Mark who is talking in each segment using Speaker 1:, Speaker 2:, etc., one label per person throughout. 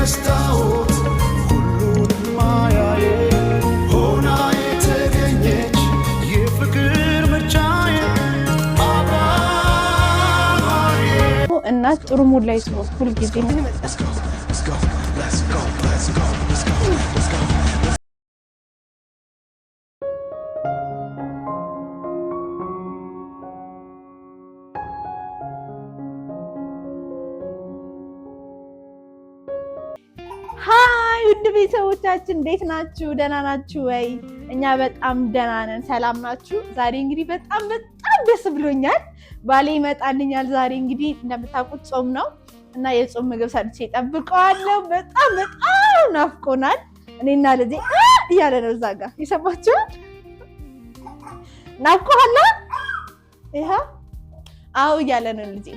Speaker 1: መስታወት ሁሉንም ማያዬ ሆና የተገኘች የፍቅር ምርጫዬ አባዬ
Speaker 2: እናት ጥሩ ሙድ ላይ ትሆን ሁልጊዜ ምን መጣ ሃይ ውድ ቤተሰቦቻችን እንዴት ናችሁ? ደህና ናችሁ ወይ? እኛ በጣም ደህና ነን። ሰላም ናችሁ? ዛሬ እንግዲህ በጣም ደስ ብሎኛል። ባሌ ይመጣልኛል። ዛሬ እንግዲህ እንደምታውቁት ጾም ነው እና የጾም ምግብ ሰርቼ እጠብቀዋለሁ። በጣም ናፍቆናል። እኔና ልጄ እያለ ነው እዛ ጋር የሰማችሁት? ናፍቆሃል? ይሄ አዎ እያለ ነው ልጄ።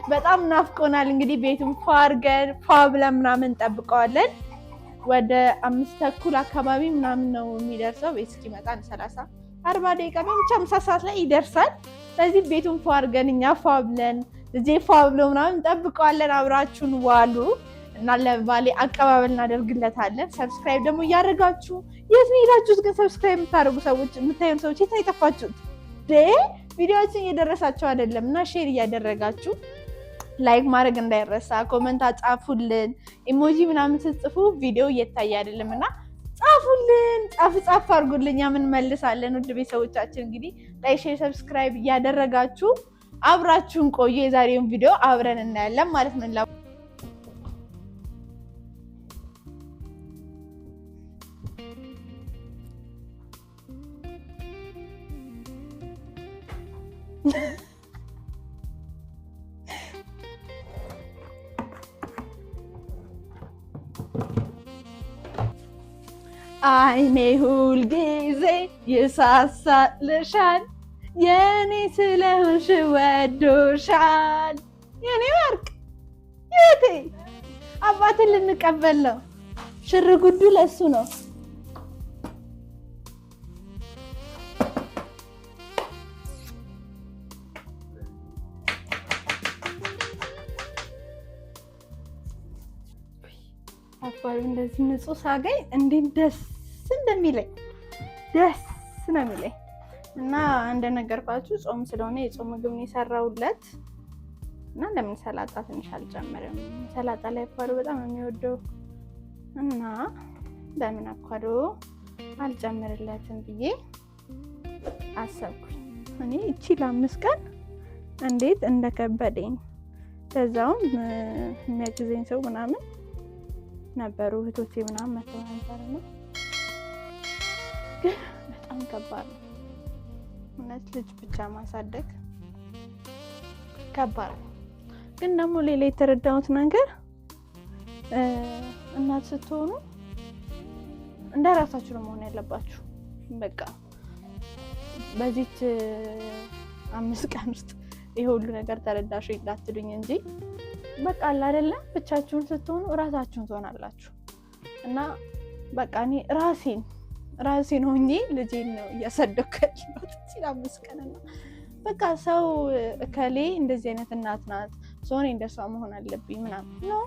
Speaker 2: በጣም ናፍቆናል። እንግዲህ ቤቱን ፏ አድርገን ፏ ብለን ምናምን እንጠብቀዋለን። ወደ 5:30 አካባቢ ምናምን ነው የሚደርሰው። ቤት እስኪመጣ 30-40 ደቂቃ ብቻ ምሳ ሰዓት ላይ ይደርሳል። ስለዚህ ቤቱን ፏ አድርገን እኛ ፏ ብለን ልጄ ፏ ብሎ ምናምን እንጠብቀዋለን። አብራችሁን ዋሉ እና ለባሌ አቀባበል እናደርግለታለን። ሰብስክራይብ ደግሞ እያደረጋችሁ የት ነው ሄዳችሁት? ግን ሰብስክራይብ የምታደርጉ ሰዎች የምታዩን ሰዎች የት ነው የጠፋችሁት? ቪዲዮዎችን እየደረሳችሁ አይደለም እና ሼር እያደረጋችሁ ላይክ ማድረግ እንዳይረሳ። ኮመንት ጻፉልን። ኢሞጂ ምናምን ስትጽፉ ቪዲዮ እየታየ አይደለም እና ጻፉልን፣ ጻፍ አድርጉልኝ፣ ምን መልሳለን። ውድ ቤተሰቦቻችን እንግዲህ ላይክ፣ ሼር፣ ሰብስክራይብ እያደረጋችሁ አብራችሁን ቆዩ። የዛሬውን ቪዲዮ አብረን እናያለን ማለት ነው። አይኔ ሁል ጊዜ ይሳሳልሻል፣ የኔ ስለሆንሽ ወዶሻል። የኔ ወርቅ የቴ አባትን ልንቀበል ነው። ሽር ጉዱ ለሱ ነው። አባሩ እንደዚህ ንጹህ ሳገኝ እንዴት ደስ እንደሚለኝ ነው የሚለኝ። እና እንደነገርኳችሁ ጾም ስለሆነ የጾም ምግብ ነው የሰራሁለት እና ለምን ሰላጣ ትንሽ አልጨምርም? ሰላጣ ላይ አባሩ በጣም የሚወደው እና ለምን አኳዶ አልጨምርለትም ብዬ አሰብኩኝ። እኔ እቺ ለ5 ቀን እንዴት እንደከበደኝ ለዛውም የሚያግዘኝ ሰው ምናምን ነበሩ እህቶቼ ምናምን መተው ነበር ነው። ግን በጣም ከባድ ነው እውነት ልጅ ብቻ ማሳደግ ከባድ ነው። ግን ደግሞ ሌላ የተረዳሁት ነገር እናት ስትሆኑ እንደራሳችሁ ነው መሆን ያለባችሁ። በቃ በዚች 5 ቀን ውስጥ ይሄ ሁሉ ነገር ተረዳሽ እንዳትሉኝ እንጂ በቃ አይደለም ብቻችሁን ስትሆኑ ራሳችሁን ትሆናላችሁ። እና በቃ እኔ ራሴን ሆኜ ልጄን ነው እያሳደግኩ ያለሁት እዚህ 5 ቀን እና በቃ ሰው እከሌ እንደዚህ አይነት እናት ናት ሰው እኔ እንደሷ መሆን አለብኝ ምናምን ነው።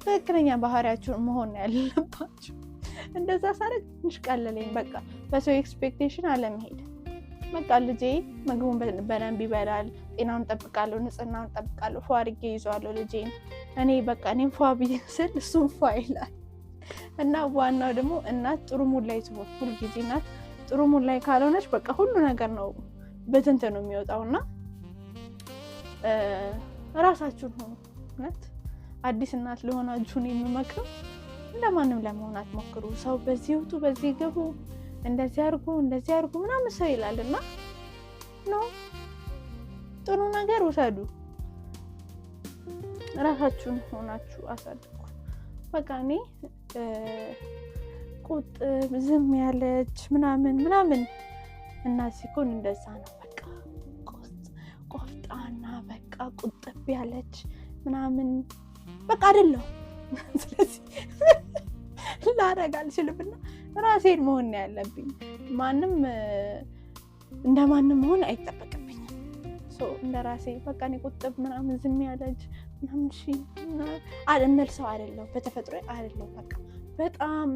Speaker 2: ትክክለኛ ባህሪያችሁን መሆን ያለባችሁ። እንደዛ ሳደርግ ትንሽ ቀለለኝ። በቃ በሰው ኤክስፔክቴሽን አለመሄድ። በቃ ልጄ ምግቡን በደንብ ይበላል፣ ጤናውን ጠብቃለሁ፣ ንጽህናውን ጠብቃለሁ፣ ፏ አድርጌ ይዘዋለሁ ልጄን። እኔም ፏ ብዬ ስል እሱም ፏ ይላል። እና ዋናው ደግሞ እናት ጥሩ ሙድ ላይ ትሆን። ሁልጊዜ እናት ጥሩ ሙድ ላይ ካልሆነች በቃ ሁሉ ነገር ነው በትንትን ነው የሚወጣው። እና ራሳችሁን ሆኑ። እውነት አዲስ እናት ለሆናችሁን የምመክረው እንደማንም ለመሆን አትሞክሩ። ሰው በዚህ ውጡ፣ በዚህ ገቡ፣ እንደዚህ አድርጉ ምናምን ሰው ይላልና ነው ጥሩ ነገር ውሰዱ። ራሳችሁን ሆናችሁ አሳድጉ። በቃ እኔ ቁጥብ ዝም ያለች ምናምን እና ሲኮን እንደዛ ነው። በቃ ቆፍጣና በቃ ቁጥብ ያለች ምናምን በቃ አይደለም። ስለዚህ ላደርግ አልችልምና ራሴን መሆን ያለብኝ። ማንም እንደማንም መሆን አይጠበቅብኝም። እንደ ራሴ በቃ እኔ ቁጥብ ምናምን ዝም ያለች ምናምን እሺ አልመል ሰው አይደለሁም በተፈጥሮ አይደለሁም። በቃ በጣም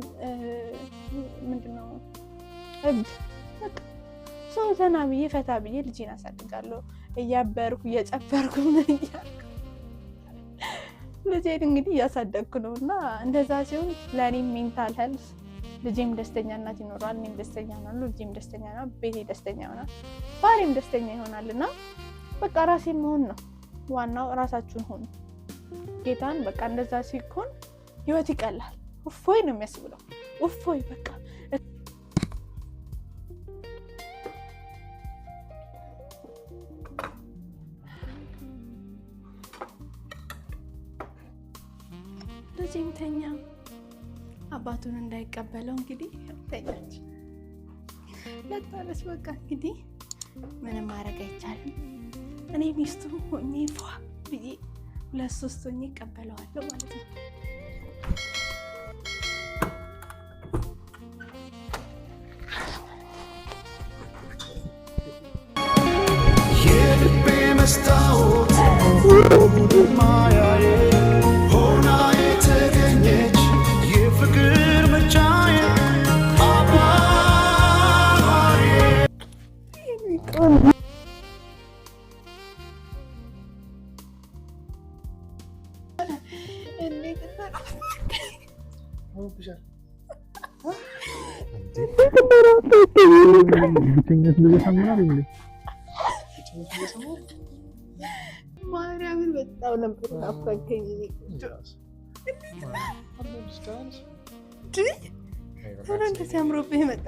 Speaker 2: ምንድነው እብድ በቃ ሰው ዘና ብዬ ፈታ ብዬ ልጄን አሳድጋለሁ እያበርኩ እየጨፈርኩ ምን እያልኩ ልጄን እንግዲህ እያሳደግኩ ነው። እና እንደዛ ሲሆን ለእኔም ሜንታል ሄልስ ልጄም ደስተኛ እናት ይኖረዋል፣ እኔም ደስተኛ እሆናለሁ፣ ልጄም ደስተኛ ነው፣ ቤቴ ደስተኛ ይሆናል፣ ባሌም ደስተኛ ይሆናል። እና በቃ ራሴን መሆን ነው ዋናው። ራሳችሁን ሆኑ ጌታን በቃ እንደዛ ሲሆን ህይወት ይቀላል። እፎይ ነው የሚያስብለው። እፎይ በቃ ልጄም ተኛ አባቱን እንዳይቀበለው እንግዲህ ተኛች ለታለች። በቃ እንግዲህ ምንም ማድረግ አይቻልም። እኔ ሚስቱ ሆኜ ፏ ብዬ 2-3 ሆኜ እቀበለዋለሁ ማለት ነው።
Speaker 1: የልቤ መስታወት ማያዬ ሆና የተገኘች የፍቅር ምርጫዬ አባባዬ
Speaker 2: ማርያምን በጣም ነበር ናፈቀኝ። እንደዚህ አምሮብህ መጣ።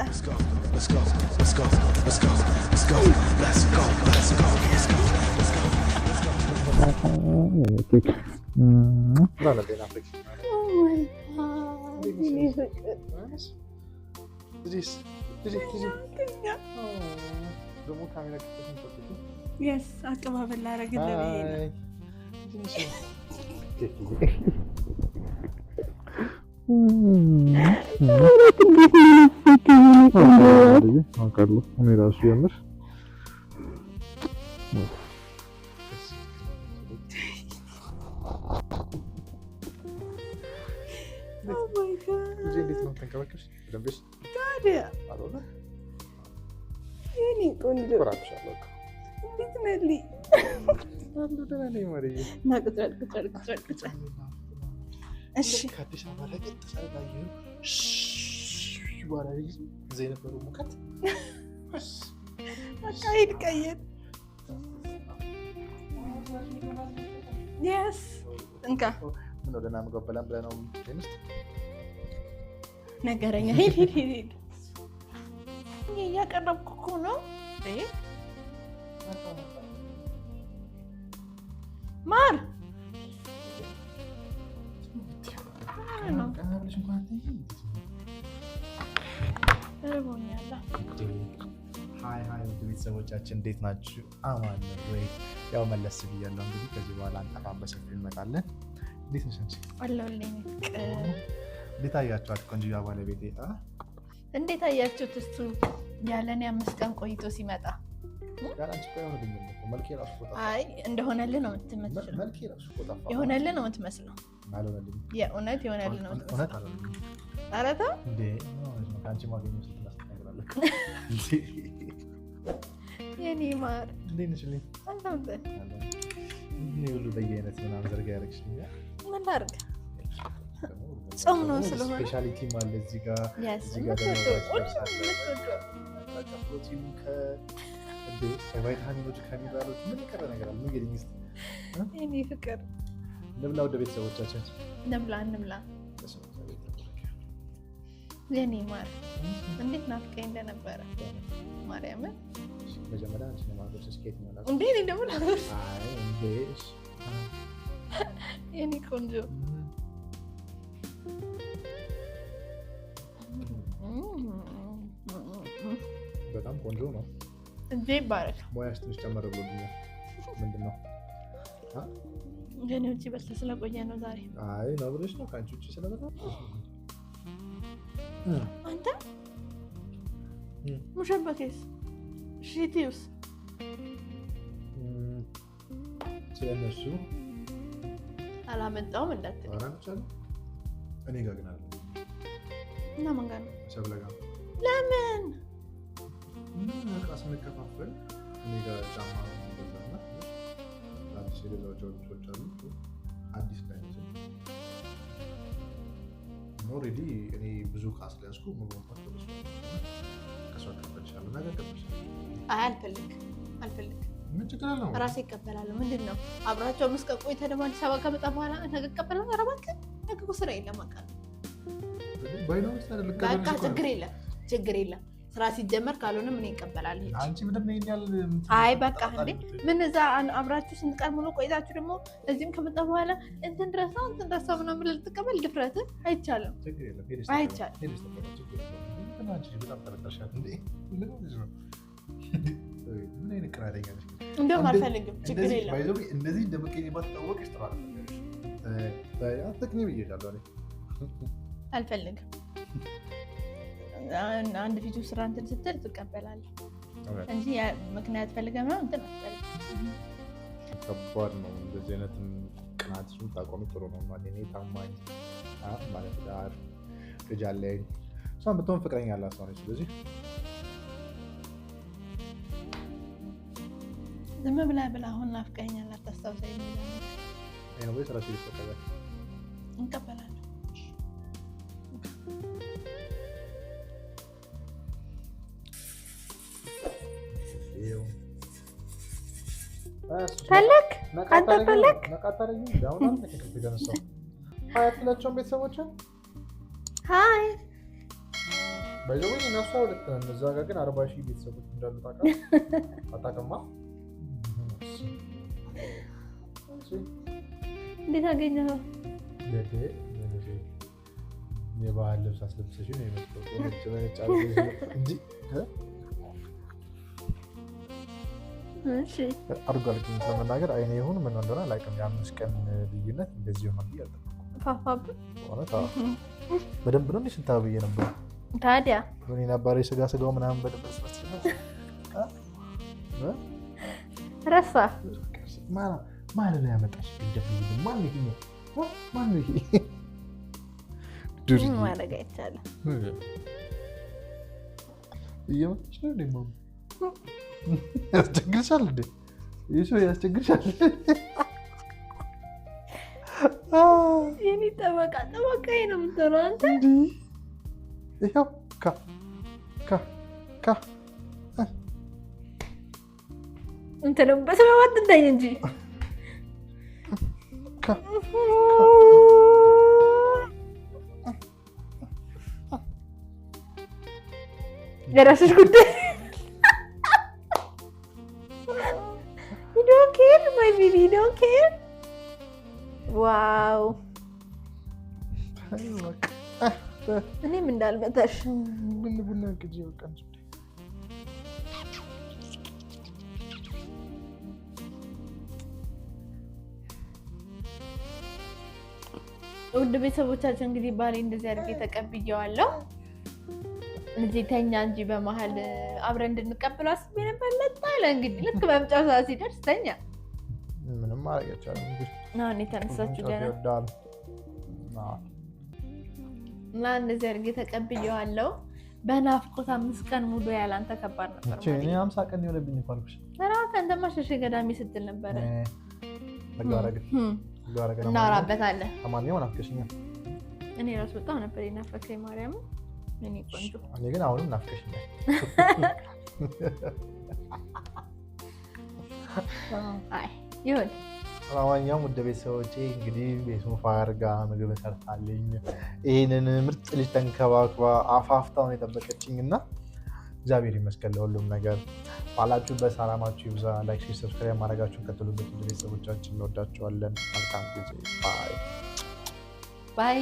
Speaker 2: የስ አቀባበል ላደርግልህ
Speaker 3: አውቃለሁ እኔ እራሱ የምር ነገረኛ ሂድ እያቀረብኩ እኮ ነው። ማር ቤተሰቦቻችን እንዴት ናችሁ? አማን ነው ወይ? ያው መለስ ብያለሁ። እንግዲህ ከዚህ በኋላ አንጠፋም፣ በሰፊው እንመጣለን። እንዴት ነሽ አንቺ?
Speaker 2: አለሁልኝ።
Speaker 3: እንዴት አያችኋት? ቆንጆ ባለቤቴ
Speaker 2: እንዴት አያችሁት? እሱ ያለኔ 5 ቀን ቆይቶ ሲመጣ አይ እንደሆነልህ ነው የምትመስለው። የሆነልህ ነው የምትመስለው። የእውነት የሆነልህ ነው የምትመስለው። ኧረ ተው የኔ ማር
Speaker 3: ሁሉ በየአይነት ምናምን ዘርጋ ያደረግሽልኝ
Speaker 2: ምን ላድርግ? ጾም ነው ስለሆነ
Speaker 3: ስፔሻሊቲም አለ እዚህ ጋር ፕሮቲኑ ከቫይታሚኖች ከሚባሉት ምን የቀረ ነገር አለ? እንግዲህ ሚስት
Speaker 2: የኔ ፍቅር
Speaker 3: እንብላ። ወደ ቤተሰቦቻችን
Speaker 2: እንብላ። የኔ ማር እንዴት ናፍቀኝ እንደነበረ ማርያምን።
Speaker 3: መጀመሪያ አንቺ ነው ማለት ስኬት ነው
Speaker 2: እንዴ? እኔ ደግሞ ላጎርስ።
Speaker 3: አይ እንዴሽ
Speaker 2: የኔ ቆንጆ
Speaker 3: በጣም ቆንጆ ነው
Speaker 2: እንዴ? ይባረክ።
Speaker 3: ሙያሽ ትንሽ ጨመረ ብሎኛል። ምንድነው?
Speaker 2: የኔ ውጪ በልተህ ስለቆየ ነው ዛሬ።
Speaker 3: አይ ነው ብለሽ ነው ከአንቺ ውጪ ስለበላ
Speaker 2: አንተ ሙሸበኬስ ሽቲውስ
Speaker 3: ስለነሱ
Speaker 2: አላመጣውም እንዳትለኝ።
Speaker 3: እኔ ጋር ግን አለ
Speaker 2: እና ማን ጋር ነው?
Speaker 3: ሰብለ ጋር።
Speaker 2: ለምን
Speaker 3: እቃ ስንከፋፈል እኔ ጋር ጫማ እንደዛና አዲስ የገዛቸው ልብሶች አሉ። አዲስ ላይ ነው ኦልሬዲ እኔ ብዙ እቃ ስለያዝኩ መግባባት ተበስቷል። ከሷ ተቀበልሻለሁ ነገር ተቀበልሻለሁ።
Speaker 2: አልፈልግ
Speaker 3: ምን ችግር አለው?
Speaker 2: ራሴ እቀበላለሁ። ምንድን ነው አብራቸው አምስት ቀን ቆይተህ ደግሞ አዲስ አበባ ከመጣ በኋላ ነገ እቀበላለሁ። ኧረ እባክህ ነገ እኮ ስራ የለም። በቃ ችግር የለም። ስራ ሲጀመር ካልሆነ ምን ይቀበላል?
Speaker 3: አንቺ ምንም ይሄን
Speaker 2: አይ በቃ እንዴ ምን እዛ አብራችሁ ስንት ቀን ሙሉ ቆይታችሁ ደግሞ እዚህም ከመጣ በኋላ እንትን ድረሳ ምናምን ልትቀበል ድፍረት አይቻልም። እንደውም አልፈልግም። ችግር የለም።
Speaker 3: እንደዚህ እንደምትቀኝ ባትታወቅሽ ጥሩ
Speaker 2: አልፈልግም። አንድ ፊቱ ስራ እንትን ስትል ትቀበላለህ እንጂ ምክንያት ፈልገህ ነው እንትን አትፈልግም።
Speaker 3: ከባድ ነው። እንደዚህ አይነት ቅናትሽን ታቆሚ ጥሩ ነው። ማለት እኔ ታማኝ ማለት ዳር ልጅ አለኝ። እሷን ብትሆን ፍቅረኛ አላት ሰው ነች። ስለዚህ
Speaker 2: ዝም ብላ አሁን ናፍቀኸኛል አታስታውሰኝ
Speaker 3: ነው ወይ ስራሽ ይስተካከላል
Speaker 2: እንቀበላለን። ፈለክ አንተ ፈለክ
Speaker 3: ነቃታለኝ ዳውን ተከፍቶ ገነሰው አያትላቸውን ቤተሰቦችን
Speaker 2: ሃይ
Speaker 3: ባይዘው እነሱ ሁለት እዛ ጋር ግን 40,000 ቤተሰቦች እንዳሉ አታውቅማ።
Speaker 2: እንዴት አገኘኸው?
Speaker 3: የባህል ልብስ አስለብሰሽ ነው የመጣው እንጂ
Speaker 2: እሺ
Speaker 3: አድርጓል። ግን ለመናገር አይኔ ይሁን ምን እንደሆነ አላውቅም። የ5 ቀን ልዩነት እንደዚህ ሆነ ብዬ አልጠበቅኩም።
Speaker 2: ፋፋብ
Speaker 3: በደንብ ነው ስንታ ብዬ ነበር።
Speaker 2: ታዲያ
Speaker 3: ምን ነበር ስጋው ምናምን በደንብ ስለተሰለፈ
Speaker 2: ረሳ
Speaker 3: ማን ነው ያመጣሽ? ማን ነው ይሄ? ዱርዬ
Speaker 2: ማረጋ ይቻላል።
Speaker 3: እየመጣች ነው ደግሞ ያስቸግርሻል እንዴ? ይሄ ያስቸግርሻል።
Speaker 2: የኔ ጠበቃ ነው የምትሆነው አንተ።
Speaker 3: ይኸው
Speaker 2: እንትንም በሰባት እንዳኝ እንጂ የራስሽ ጉዳይ። You don't care, my baby, you don't care? Wow. እኔም እንዳልመታሽ
Speaker 3: ቡና ግጂ በቃ።
Speaker 2: ውድ ቤተሰቦቻችን እንግዲህ ባሌ እንደዚህ አድርጌ ተቀብዬዋለሁ። እዚህ ተኛ እንጂ በመሀል አብረን እንድንቀበለው አስቤ ነበር። ለጣለ እንግዲህ ልክ በመጫው ሰዓት ሲደርስ ተኛ።
Speaker 3: ምንም ማድረግ አይቻልም። እንግዲህ
Speaker 2: እኔ ተነሳችሁ ገና እና እንደዚህ አድርጌ ተቀብዬዋለሁ። በናፍቆት 5 ቀን ሙሉ ያላንተ ከባድ ነበር ማለት ነው።
Speaker 3: እኔ 50 ቀን የሆነብኝ እኮ አልኩሽ።
Speaker 2: አንተማ ሸሸ ገዳሚ ስትል ነበር።
Speaker 3: ለጋራ
Speaker 2: እናወራበታለን።
Speaker 3: ለማንኛውም ናፍቀሽኛል።
Speaker 2: እኔ ራሱ በጣም ነበር የናፈቀኝ ማርያም። እኔ ቆንጆ
Speaker 3: እኔ ግን አሁንም ናፍቀሽኛል።
Speaker 2: አይ ይሁን።
Speaker 3: ለማንኛውም ውድ ቤተሰቦቼ እንግዲህ ቤቱን ፋርጋ ምግብ ሰርታልኝ ይህንን ምርጥ ልጅ ተንከባክባ አፋፍታውን የጠበቀችኝ እና እግዚአብሔር ይመስገን ለሁሉም ነገር። ባላችሁበት ሰላማችሁ ይብዛ። ላይክ፣ ሼር፣ ሰብስክራይብ ማድረጋችሁን ቀጥሉበት። ውድ ቤተሰቦቻችን እንወዳችኋለን። መልካም ጊዜ። ባይ